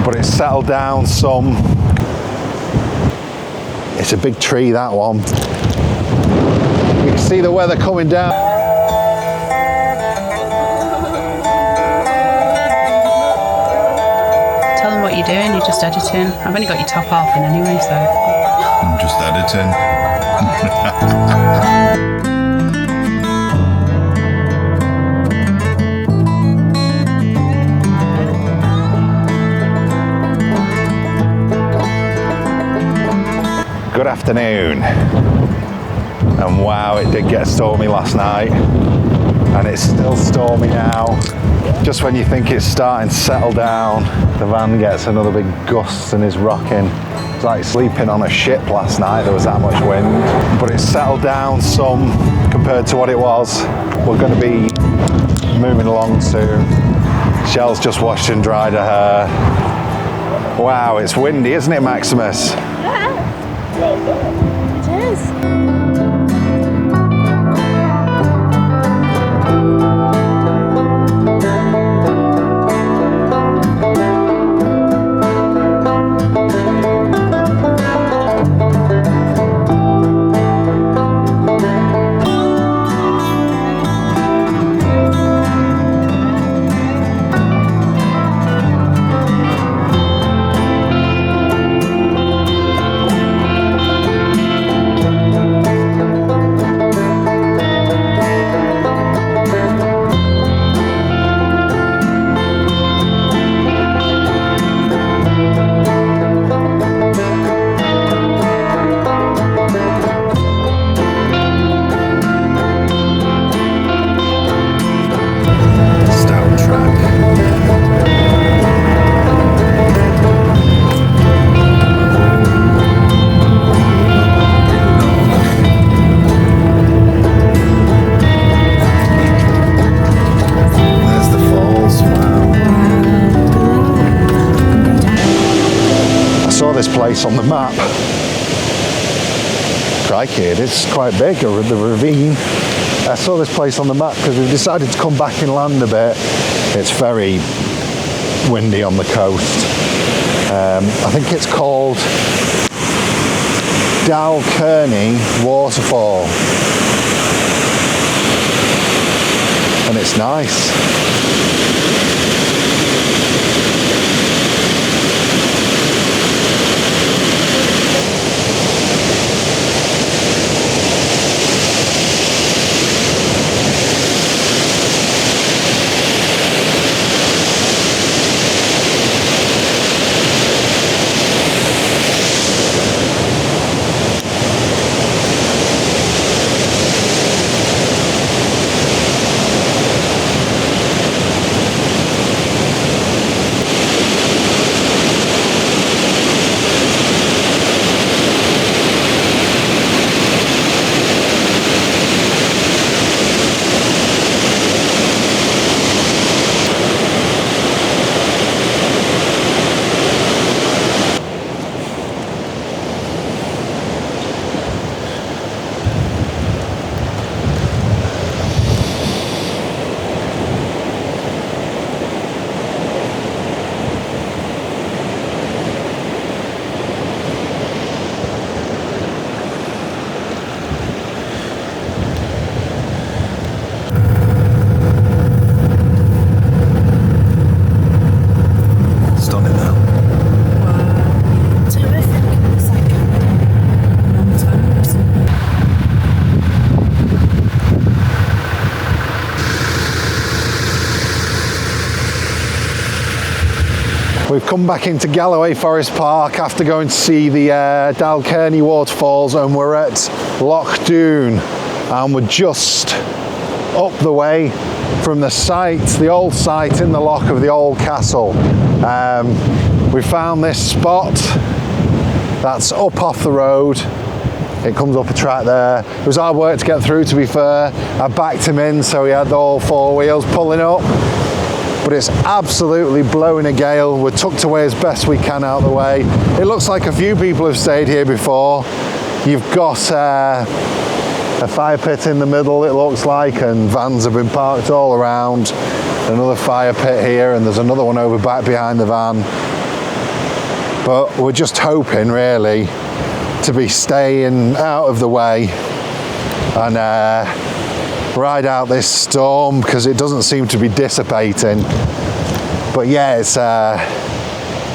but it's settled down some. It's a big tree, that one. You can see the weather coming down. Tell them what you're doing, you're just editing. I've only got your top half in anyway, so. I'm just editing. Good afternoon. And wow, it did get stormy last night. And it's still stormy now. Just when you think it's starting to settle down, the van gets another big gust and is rocking. It's like sleeping on a ship last night, there was that much wind. But it's settled down some compared to what it was. We're going to be moving along soon. Shell's just washed and dried her hair. Wow, it's windy, isn't it, Maximus? It is. On the map. Crikey, it is quite big, the ravine. I saw this place on the map because we've decided to come back inland a bit. It's very windy on the coast. I think it's called Dalkearney Waterfall. And it's nice. We've come back into Galloway Forest Park after going to see the Dalkearney Waterfalls, and we're at Loch Doon, and we're just up the way from the site, the old site in the loch of the old castle. We found this spot that's up off the road. It comes up a track there. It was hard work to get through, to be fair. I backed him in so he had all four wheels pulling up. But it's absolutely blowing a gale. We're tucked away as best we can out of the way. It looks like a few people have stayed here before. You've got a fire pit in the middle, it looks like, and vans have been parked all around. Another fire pit here, and there's another one over back behind the van. but we're just hoping really to be staying out of the way and ride out this storm, because it doesn't seem to be dissipating. But yeah,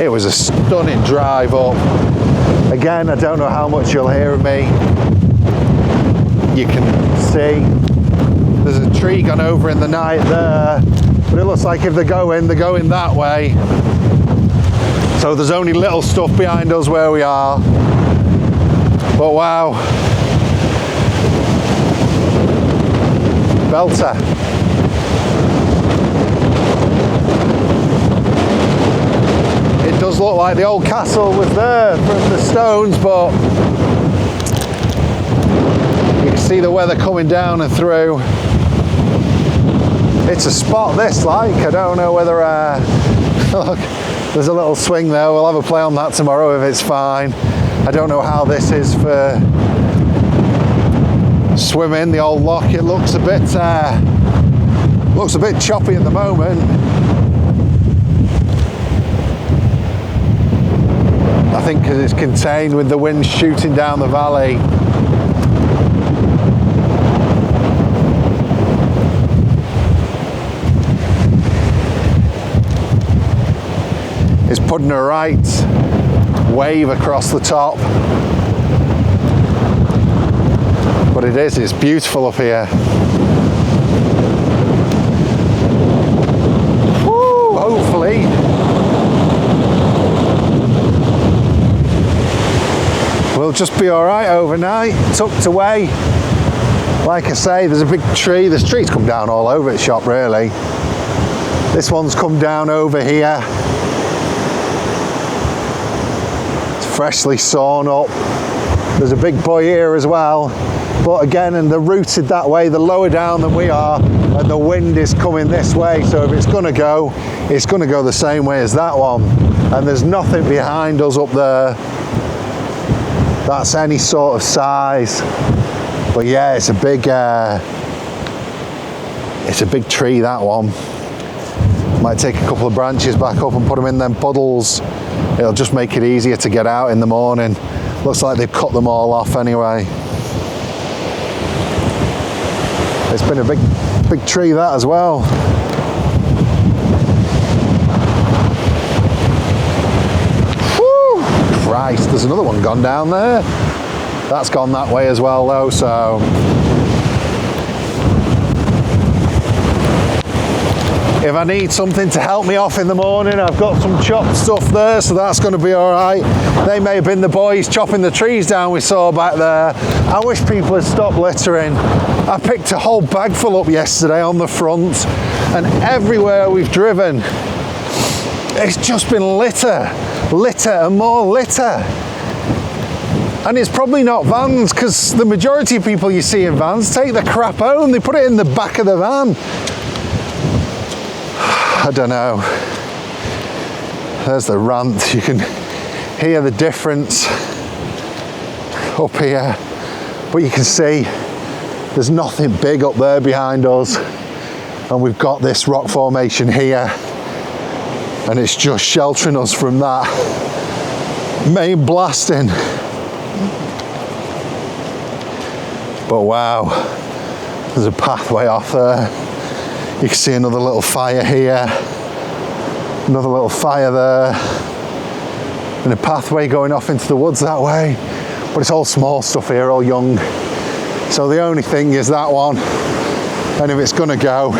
it was a stunning drive up. Again, I don't know how much you'll hear of me. You can see there's a tree gone over in the night there, but it looks like if they're going that way. So there's only little stuff behind us where we are. But wow, belter. It does look like the old castle was there from the stones, but you can see the weather coming down and through. It's a spot this, like, I don't know whether, look, there's a little swing there. We'll have a play on that tomorrow if it's fine. I don't know how this is for swimming, the old loch. It looks a bit choppy at the moment. I think because it's contained with the wind shooting down the valley. It's putting a right wave across the top. But it's beautiful up here. Woo, hopefully. We'll just be all right overnight, tucked away. Like I say, there's a big tree. This tree's come down all over its shop, really. This one's come down over here. Freshly sawn up. There's a big boy here as well, but again, and they're rooted that way, they're lower down than we are, and the wind is coming this way, so if it's going to go, it's going to go the same way as that one. And there's nothing behind us up there that's any sort of size. But yeah, it's a big tree, that one. Might take a couple of branches back up and put them in them puddles. It'll just make it easier to get out in the morning. Looks like they've cut them all off anyway. It's been a big tree, that as well. Woo! Christ, there's another one gone down there. That's gone that way as well though, so. If I need something to help me off in the morning, I've got some chopped stuff there, so that's going to be all right. They may have been the boys chopping the trees down we saw back there. I wish people had stopped littering. I picked a whole bag full up yesterday on the front, and everywhere we've driven, it's just been litter and more litter. And it's probably not vans, because the majority of people you see in vans take the crap home, they put it in the back of the van. I don't know. There's the rant. You can hear the difference up here, but you can see there's nothing big up there behind us, and we've got this rock formation here, and it's just sheltering us from that main blasting. But wow, there's a pathway off there. You can see another little fire here, another little fire there, and a pathway going off into the woods that way. But it's all small stuff here, all young. So the only thing is that one, and if it's gonna go,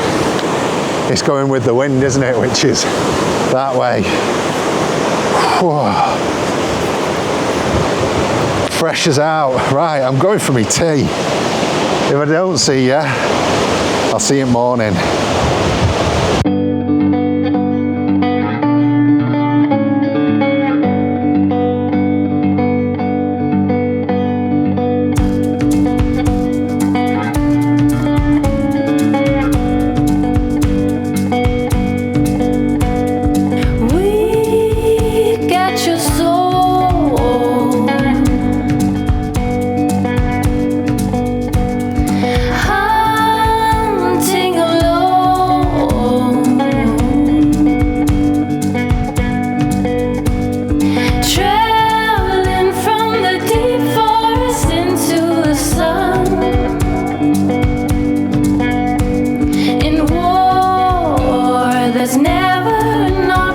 it's going with the wind, isn't it? Which is that way. Whoa. Fresh as out. Right, I'm going for my tea. If I don't see you, I'll see you in the morning. Hunting alone. forever and all